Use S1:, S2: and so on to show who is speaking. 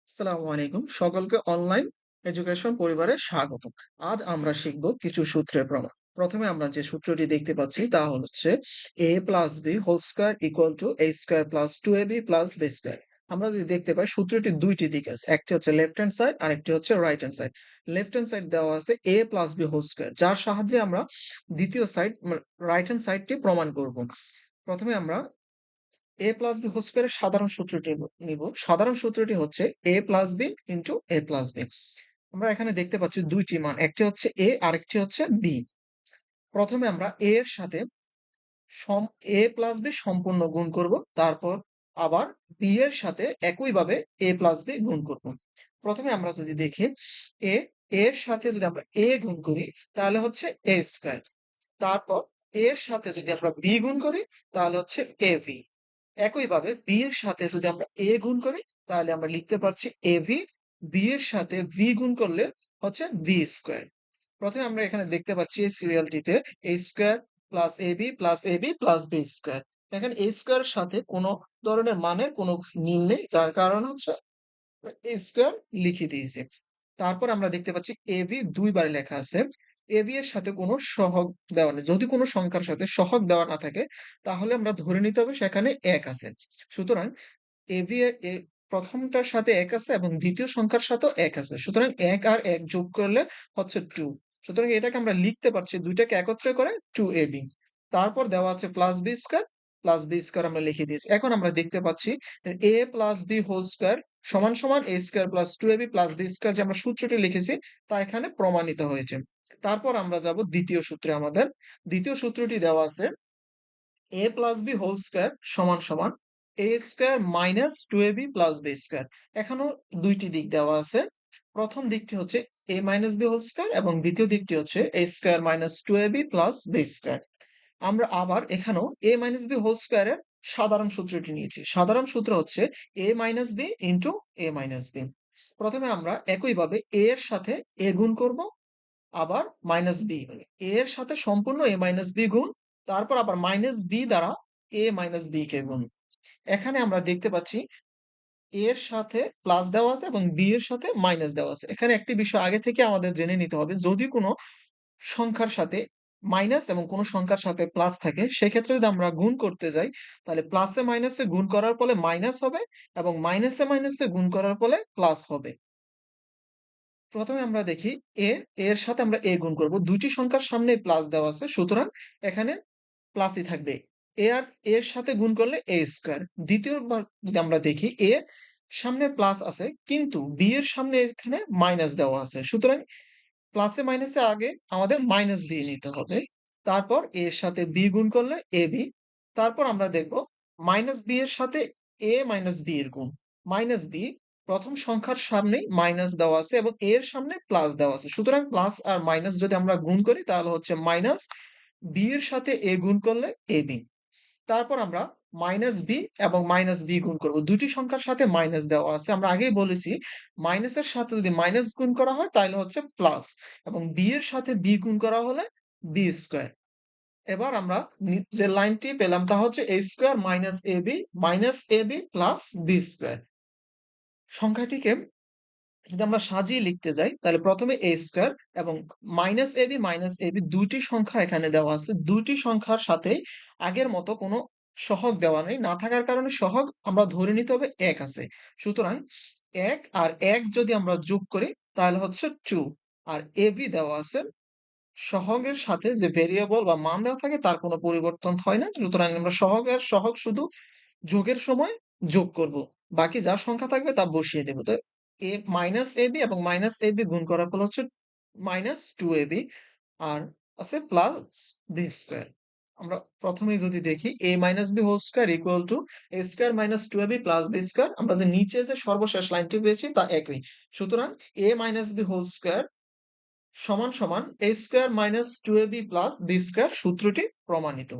S1: আসসালামু আলাইকুম। সকলকে অনলাইন এডুকেশন পরিবারে স্বাগতম। আজ আমরা শিখব কিছু সূত্রের প্রমাণ। প্রথমে আমরা যে সূত্রটি দেখতে পাচ্ছি তা হচ্ছে a plus b whole square equal to a square plus 2ab plus b square. আমরা যদি দেখতে পাই সূত্রটির দুইটি দিক আছে। একটি হচ্ছে লেফট হ্যান্ড সাইড আর একটি হচ্ছে right hand side. Left hand side দেওয়া আছে a plus b whole square, যার সাহায্যে আমরা দ্বিতীয় সাইড রাইট হ্যান্ড সাইডটি প্রমাণ করব। প্রথমে আমরা a প্লাস বি হোল স্কয়ারের সাধারণ সূত্রটি নিব। সাধারণ সূত্রটি হচ্ছে a plus B into a plus B. আমরা এখানে দেখতে পাচ্ছি দুইটি মান, একটি হচ্ছে a আরেকটি হচ্ছে b। প্রথমে আমরা a এর সাথে a প্লাস বি সম্পূর্ণ গুণ করব, তারপর আবার b এর সাথে একইভাবে a প্লাস বি গুণ করব। প্রথমে আমরা যদি দেখি a এর সাথে যদি আমরা a গুণ করি তাহলে হচ্ছে a স্কয়ার, তারপর a এর সাথে যদি আমরা b গুণ করি তাহলে হচ্ছে ab। একইভাবে b এর সাথে যদি আমরা a গুণ করি তাহলে আমরা লিখতে পারছি ab। b এর সাথে v গুণ করলে হচ্ছে v স্কয়ার। প্রথমে আমরা এখানে দেখতে পাচ্ছি এই সিরিয়ালটিতে a square plus ab plus ab plus b square. এখানে a স্কয়ারের সাথে কোনো ধরনের মানের কোনো মিল নেই, যার কারণ হচ্ছে a স্কয়ার লিখে দিয়েছি। তারপর আমরা দেখতে পাচ্ছি ab দুইবার লেখা আছে। ab এর সাথে কোনো সহগ দেওয়া নেই। যদি কোনো সংখ্যার সাথে সহগ দেওয়া না থাকে তাহলে আমরা ধরে নিতে হবে সেখানে এক আছে। সুতরাং ab প্রথমটার সাথে এক আছে এবং দ্বিতীয় সংখ্যার সাথেও এক আছে। সুতরাং এক আর এক যোগ করলে হচ্ছে 2। সুতরাং এটাকে আমরা লিখতে পারছি দুইটাকে একত্রে করে 2ab। তারপর দেওয়া আছে plus B square, plus B square আমরা লিখে দিয়েছি। এখন আমরা দেখতে পাচ্ছি a plus B whole square সমান সমান a square plus 2ab plus B square, যে আমরা সূত্রটি লিখেছি তা এখানে প্রমাণিত হয়েছে। তারপর আমরা যাব দ্বিতীয় সূত্রে। আমাদের দ্বিতীয় সূত্রটি দেওয়া আছে a plus B whole square সমান সমান a square minus 2ab plus b square. এখানেও দুইটি দিক দেওয়া আছে। প্রথম দিকটি হচ্ছে a minus b whole square এবং দ্বিতীয় দিকটি হচ্ছে a square minus 2ab plus b square. আমরা আবার এখানেও a মাইনাস b হোল স্কয়ারের সাধারণ সূত্রটি নিয়েছি। সাধারণ সূত্র হচ্ছে a minus b into a minus b। প্রথমে আমরা একইভাবে a এর সাথে a গুণ করব, আবার মাইনাস বি, এ এর সাথে সম্পূর্ণ এ মাইনাস বি গুণ, তারপর আবার মাইনাস বি দ্বারা এ মাইনাস বি কে গুণ। এখানে আমরা দেখতে পাচ্ছি এ এর সাথে প্লাস দেওয়া আছে এবং বি এর সাথে মাইনাস দেওয়া আছে। এখানে একটি বিষয় আগে থেকে আমাদের জেনে নিতে হবে, যদি কোনো সংখ্যার সাথে মাইনাস এবং কোনো সংখ্যার সাথে প্লাস থাকে সেক্ষেত্রে যদি আমরা গুণ করতে যাই তাহলে প্লাসে মাইনাসে গুণ করার ফলে মাইনাস হবে এবং মাইনাসে মাইনাসে গুণ করার ফলে প্লাস হবে। প্রথমে আমরা দেখি এ এর সাথে আমরা এ গুণ করব। দুইটি সংখ্যার সামনে প্লাস দেওয়া আছে, সুতরাং এখানে প্লাসই থাকবে। এ আর এর সাথে গুণ করলে এ স্কয়ার। দ্বিতীয়বার যদি আমরা দেখি এ সামনে প্লাস আছে কিন্তু বি এর সামনে এখানে মাইনাস দেওয়া আছে, সুতরাং প্লাসে মাইনাসে আগে আমাদের মাইনাস দিয়ে নিতে হবে। তারপর এর সাথে বি গুণ করলে এ বি। তারপর আমরা দেখব মাইনাস বি এর সাথে এ মাইনাস বি এর গুণ। মাইনাস বি প্রথম সংখ্যার সামনেই মাইনাস দেওয়া আছে এবং এর সামনে প্লাস দেওয়া আছে, সুতরাং প্লাস আর মাইনাস যদি আমরা গুণ করি তাহলে হচ্ছে মাইনাস বি এর সাথে এ গুণ করলে এ বি। তারপর আমরা মাইনাস বি এবং মাইনাস বি গুণ করব। দুইটি সংখ্যার সাথে মাইনাস দেওয়া আছে। আমরা আগেই বলেছি মাইনাসের সাথে যদি মাইনাস গুণ করা হয় তাহলে হচ্ছে প্লাস এবং বি এর সাথে বি গুণ করা হলে বি স্কয়ার। এবার আমরা যে লাইনটি পেলাম তা হচ্ছে a square minus ab plus B square. সংখ্যাটিকে যদি আমরা সাজিয়ে লিখতে যাই তাহলে প্রথমে a স্কয়ার এবং মাইনাস ab দুইটি সংখ্যা এখানে দেওয়া আছে। দুইটি সংখ্যার সাথে আগের মতো কোনো সহগ দেওয়া নেই, না থাকার কারণে সহগ আমরা ধরে নিতে হবে এক আছে। সুতরাং এক আর এক যদি আমরা যোগ করি তাহলে হচ্ছে 2। আর ab দেওয়া আছে, সহগের সাথে যে ভেরিয়েবল বা মান দেওয়া থাকে তার কোনো পরিবর্তন হয় না, সুতরাং আমরা সহগ শুধু যোগের সময় যোগ করব, বাকি যা সংখ্যা থাকবে তা বসিয়ে দেবো। তো এ মাইনাস এবি এবং মাইনাস এবি গুণ করার ফলে হচ্ছে মাইনাস 2ab আর আছে প্লাস বি স্কয়ার। আমরা প্রথমেই যদি দেখি a minus B whole square equal to a square minus 2ab plus B square. আমরা যে নিচে যে সর্বশেষ লাইনটি পেয়েছি তা একই। সুতরাং a minus B whole square সমান সমান a square minus 2ab plus B square সূত্রটি প্রমাণিত।